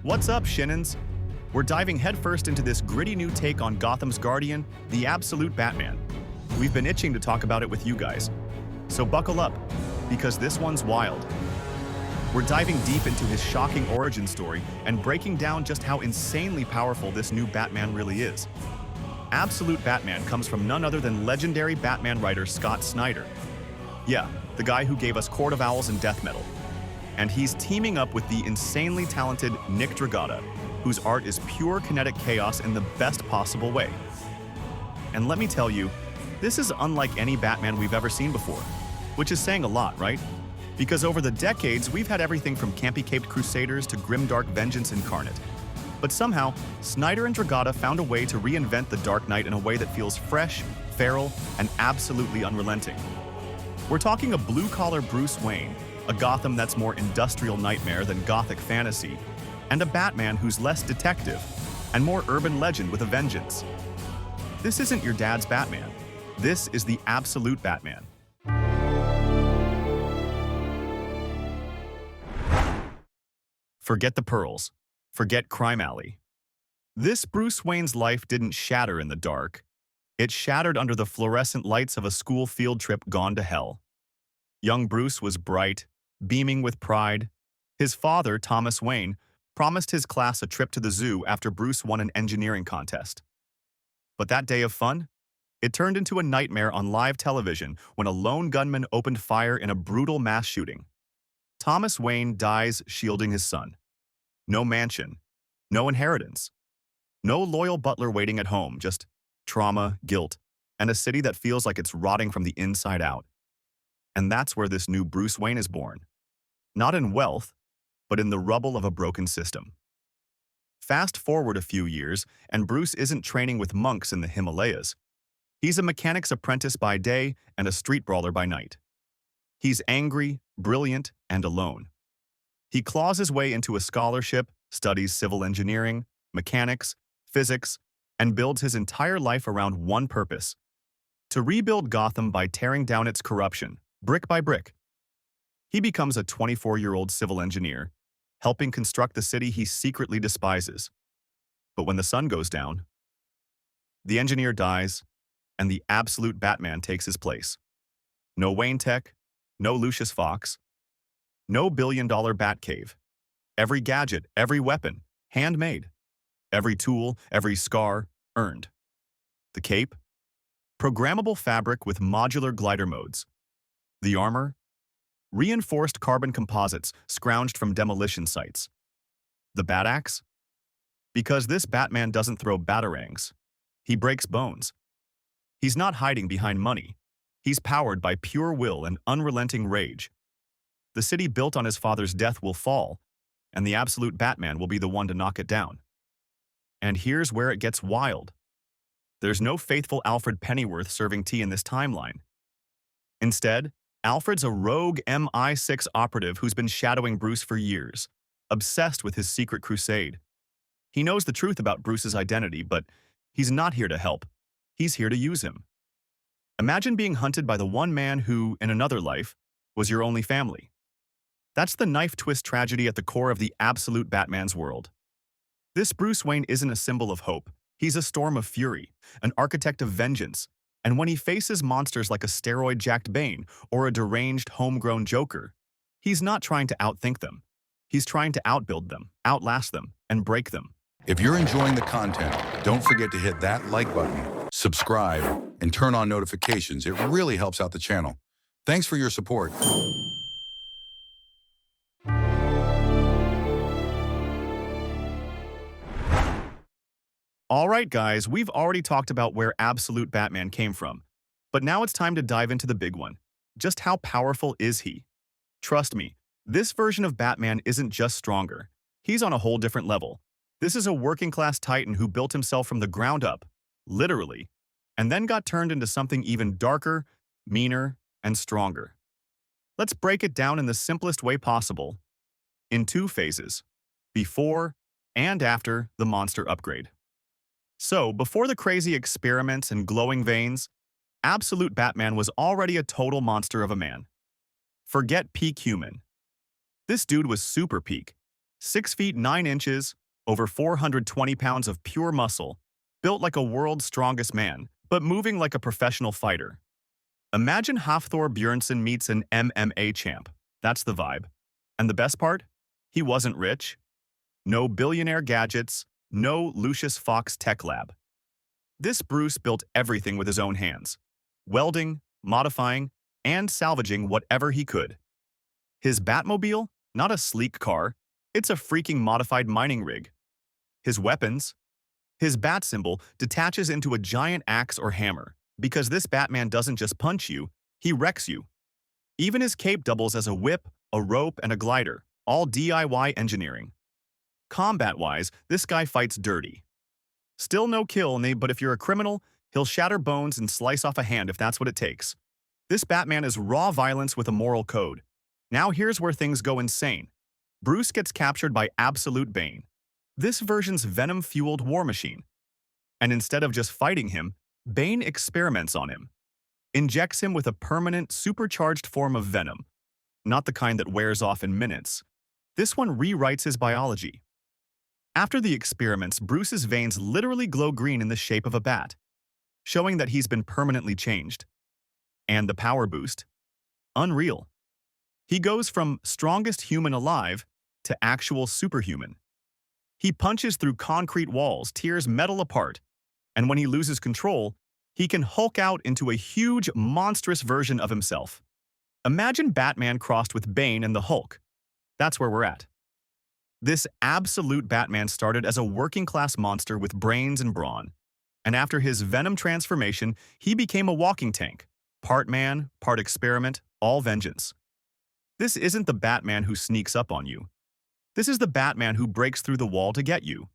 What's up, Shinans? We're diving headfirst into this gritty new take on Gotham's Guardian, the absolute Batman. We've been itching to talk about it with you guys. So buckle up, because this one's wild. We're diving deep into his shocking origin story and breaking down just how insanely powerful this new Batman really is. Absolute Batman comes from none other than legendary Batman writer Scott Snyder. Yeah, the guy who gave us Court of Owls and Death Metal. And he's teaming up with the insanely talented Nick Dragotta, whose art is pure kinetic chaos in the best possible way. And let me tell you, this is unlike any Batman we've ever seen before, which is saying a lot, right? Because over the decades, we've had everything from campy-caped crusaders to grimdark vengeance incarnate. But somehow, Snyder and Dragotta found a way to reinvent the Dark Knight in a way that feels fresh, feral, and absolutely unrelenting. We're talking a blue-collar Bruce Wayne, a Gotham that's more industrial nightmare than gothic fantasy, and a Batman who's less detective and more urban legend with a vengeance. This isn't your dad's Batman. This is the absolute Batman. Forget the pearls. Forget Crime Alley. This Bruce Wayne's life didn't shatter in the dark. It shattered under the fluorescent lights of a school field trip gone to hell. Young Bruce was bright, beaming with pride. His father, Thomas Wayne, promised his class a trip to the zoo after Bruce won an engineering contest. But that day of fun? It turned into a nightmare on live television when a lone gunman opened fire in a brutal mass shooting. Thomas Wayne dies shielding his son. No mansion, no inheritance, no loyal butler waiting at home, just trauma, guilt, and a city that feels like it's rotting from the inside out. And that's where this new Bruce Wayne is born. Not in wealth, but in the rubble of a broken system. Fast forward a few years, and Bruce isn't training with monks in the Himalayas. He's a mechanic's apprentice by day and a street brawler by night. He's angry, brilliant, and alone. He claws his way into a scholarship, studies civil engineering, mechanics, physics, and builds his entire life around one purpose: to rebuild Gotham by tearing down its corruption, brick by brick. He becomes a 24-year-old civil engineer, helping construct the city he secretly despises. But when the sun goes down, the engineer dies, and the absolute Batman takes his place. No Wayne Tech, no Lucius Fox, no billion-dollar Batcave. Every gadget, every weapon, handmade. Every tool, every scar, earned. The cape? Programmable fabric with modular glider modes. The armor? Reinforced carbon composites scrounged from demolition sites. The Bat-Axe? Because this Batman doesn't throw batarangs. He breaks bones. He's not hiding behind money. He's powered by pure will and unrelenting rage. The city built on his father's death will fall, and the absolute Batman will be the one to knock it down. And here's where it gets wild. There's no faithful Alfred Pennyworth serving tea in this timeline. Instead, Alfred's a rogue MI6 operative who's been shadowing Bruce for years, obsessed with his secret crusade. He knows the truth about Bruce's identity, but he's not here to help. He's here to use him. Imagine being hunted by the one man who, in another life, was your only family. That's the knife-twist tragedy at the core of the absolute Batman's world. This Bruce Wayne isn't a symbol of hope. He's a storm of fury, an architect of vengeance. And when he faces monsters like a steroid-jacked Bane or a deranged, homegrown Joker, he's not trying to outthink them. He's trying to outbuild them, outlast them, and break them. If you're enjoying the content, don't forget to hit that like button, subscribe, and turn on notifications. It really helps out the channel. Thanks for your support. All right, guys, we've already talked about where absolute Batman came from. But now it's time to dive into the big one. Just how powerful is he? Trust me, this version of Batman isn't just stronger. He's on a whole different level. This is a working-class titan who built himself from the ground up, literally, and then got turned into something even darker, meaner, and stronger. Let's break it down in the simplest way possible, in two phases: before and after the monster upgrade. So, before the crazy experiments and glowing veins, absolute Batman was already a total monster of a man. Forget peak human. This dude was super peak. 6 feet 9 inches, over 420 pounds of pure muscle, built like a world's strongest man, but moving like a professional fighter. Imagine Hafthor Bjornsson meets an MMA champ. That's the vibe. And the best part? He wasn't rich. No billionaire gadgets, no Lucius Fox tech lab. This Bruce built everything with his own hands, welding, modifying, and salvaging whatever he could. His Batmobile? Not a sleek car. It's a freaking modified mining rig. His weapons? His bat symbol detaches into a giant axe or hammer, because this Batman doesn't just punch you, he wrecks you. Even his cape doubles as a whip, a rope, and a glider, all DIY engineering. Combat-wise, this guy fights dirty. Still no kill, but if you're a criminal, he'll shatter bones and slice off a hand if that's what it takes. This Batman is raw violence with a moral code. Now here's where things go insane. Bruce gets captured by Absolute Bane, this version's Venom-fueled war machine. And instead of just fighting him, Bane experiments on him. Injects him with a permanent, supercharged form of Venom. Not the kind that wears off in minutes. This one rewrites his biology. After the experiments, Bruce's veins literally glow green in the shape of a bat, showing that he's been permanently changed. And the power boost? Unreal. He goes from strongest human alive to actual superhuman. He punches through concrete walls, tears metal apart, and when he loses control, he can Hulk out into a huge, monstrous version of himself. Imagine Batman crossed with Bane and the Hulk. That's where we're at. This absolute Batman started as a working-class monster with brains and brawn, and after his Venom transformation, he became a walking tank. Part man, part experiment, all vengeance. This isn't the Batman who sneaks up on you. This is the Batman who breaks through the wall to get you.